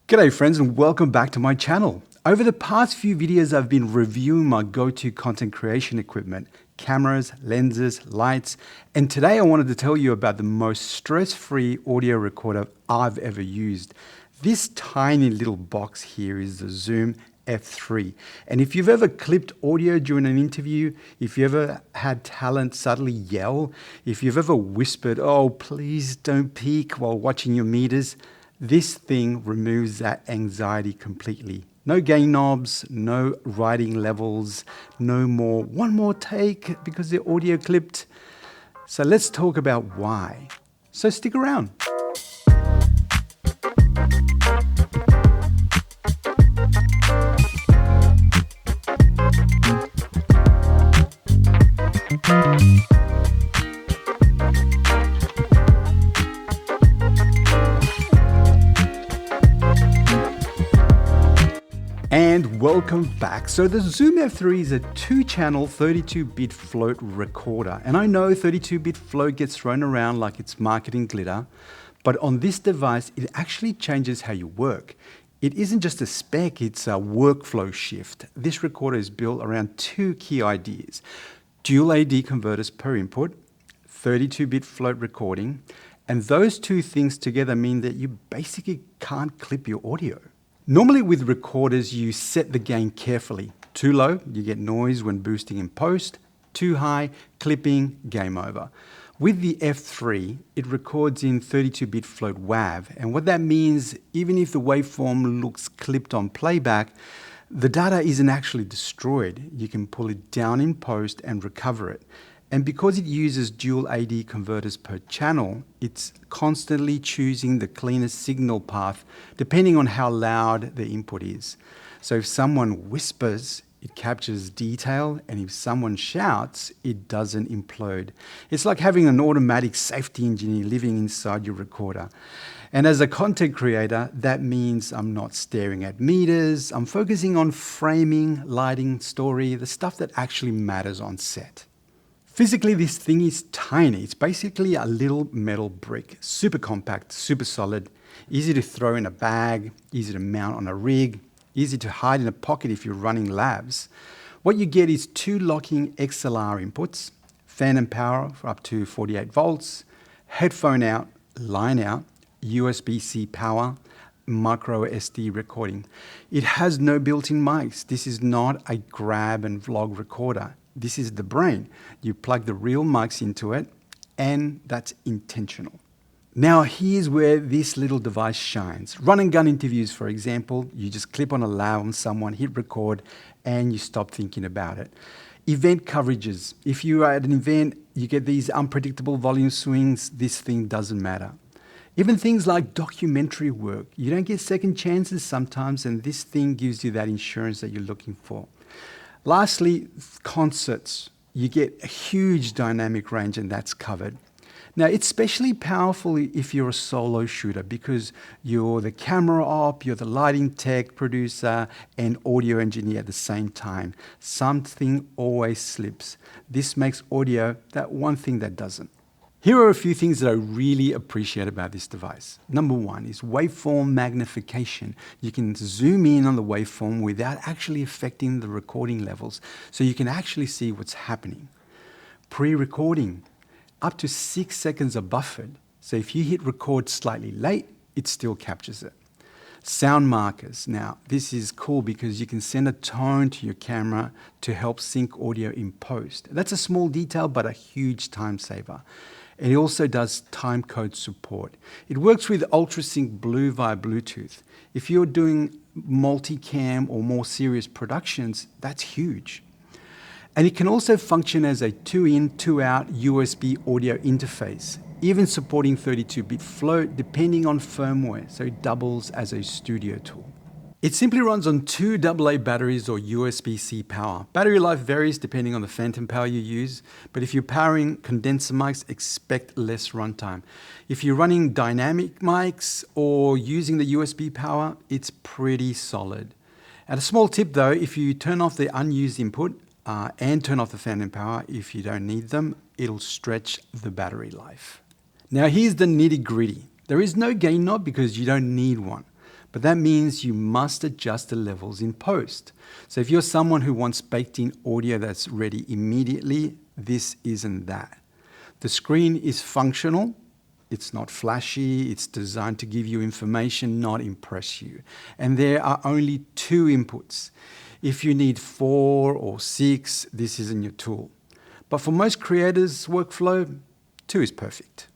G'day friends and welcome back to my channel. Over the past few videos I've been reviewing my go-to content creation equipment, cameras, lenses, lights, and today I wanted to tell you about the most stress-free audio recorder I've ever used. This tiny little box here is the Zoom F3, and if you've ever clipped audio during an interview, if you ever had talent suddenly yell, if you've ever whispered, "Oh, please don't peek," while watching your meters, this thing removes that anxiety completely. No gain knobs, no writing levels, no more one more take because the audio clipped. So let's talk about why. So stick around. And welcome back. So the Zoom F3 is a 2-channel 32-bit float recorder. And I know 32-bit float gets thrown around like it's marketing glitter, but on this device, it actually changes how you work. It isn't just a spec, it's a workflow shift. This recorder is built around 2 key ideas: dual AD converters per input, 32-bit float recording, and those 2 things together mean that you basically can't clip your audio. Normally with recorders, you set the gain carefully. Too low, you get noise when boosting in post. Too high, clipping, game over. With the F3, it records in 32-bit float WAV, and what that means, even if the waveform looks clipped on playback, the data isn't actually destroyed. You can pull it down in post and recover it. And because it uses dual AD converters per channel, it's constantly choosing the cleanest signal path depending on how loud the input is. So if someone whispers, it captures detail, and if someone shouts, it doesn't implode. It's like having an automatic safety engineer living inside your recorder. And as a content creator, that means I'm not staring at meters, I'm focusing on framing, lighting, story, the stuff that actually matters on set. Physically, this thing is tiny. It's basically a little metal brick, super compact, super solid, easy to throw in a bag, easy to mount on a rig, easy to hide in a pocket if you're running labs. What you get is 2 locking XLR inputs, phantom power for up to 48 volts, headphone out, line out, USB-C power, micro SD recording. It has no built-in mics. This is not a grab and vlog recorder. This is the brain. You plug the real mics into it, and that's intentional. Now here's where this little device shines. Run and gun interviews, for example, you just clip on a lav on someone, hit record, and you stop thinking about it. Event coverages. If you are at an event, you get these unpredictable volume swings, this thing doesn't matter. Even things like documentary work, you don't get second chances sometimes, and this thing gives you that insurance that you're looking for. Lastly, concerts. You get a huge dynamic range, and that's covered. Now, it's especially powerful if you're a solo shooter because you're the camera op, you're the lighting tech, producer, and audio engineer at the same time. Something always slips. This makes audio that one thing that doesn't. Here are a few things that I really appreciate about this device. Number 1 is waveform magnification. You can zoom in on the waveform without actually affecting the recording levels, so you can actually see what's happening. Pre-recording. Up to 6 seconds are buffered, so if you hit record slightly late, it still captures it. Sound markers. Now, this is cool because you can send a tone to your camera to help sync audio in post. That's a small detail, but a huge time saver. And it also does timecode support. It works with UltraSync Blue via Bluetooth. If you're doing multicam or more serious productions, that's huge. And it can also function as a 2-in, 2-out USB audio interface, even supporting 32-bit float depending on firmware, so it doubles as a studio tool. It simply runs on 2 AA batteries or USB-C power. Battery life varies depending on the phantom power you use, but if you're powering condenser mics, expect less runtime. If you're running dynamic mics or using the USB power, it's pretty solid. And a small tip though, if you turn off the unused input and turn off the phantom power if you don't need them, it'll stretch the battery life. Now here's the nitty-gritty. There is no gain knob because you don't need one. but that means you must adjust the levels in post. So if you're someone who wants baked-in audio that's ready immediately, this isn't that. The screen is functional. It's not flashy. It's designed to give you information, not impress you. And there are only 2 inputs. If you need 4 or 6, this isn't your tool. But for most creators' workflow, 2 is perfect.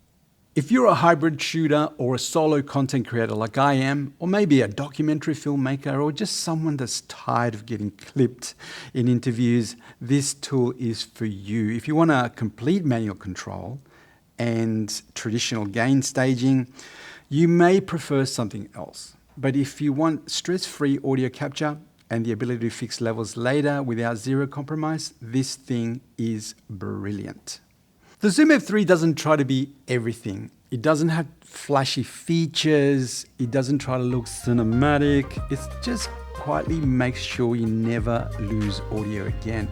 If you're a hybrid shooter or a solo content creator like I am, or maybe a documentary filmmaker, or just someone that's tired of getting clipped in interviews, this tool is for you. If you want a complete manual control and traditional gain staging, you may prefer something else. But if you want stress-free audio capture and the ability to fix levels later without zero compromise, this thing is brilliant. The Zoom F3 doesn't try to be everything. It doesn't have flashy features. It doesn't try to look cinematic. It just quietly makes sure you never lose audio again.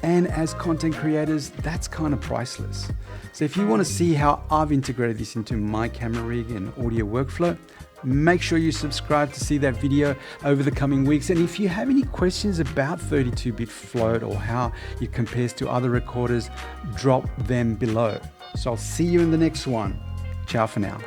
And as content creators, that's kind of priceless. So if you want to see how I've integrated this into my camera rig and audio workflow, make sure you subscribe to see that video over the coming weeks. And if you have any questions about 32-bit float or how it compares to other recorders, drop them below. So I'll see you in the next one. Ciao for now.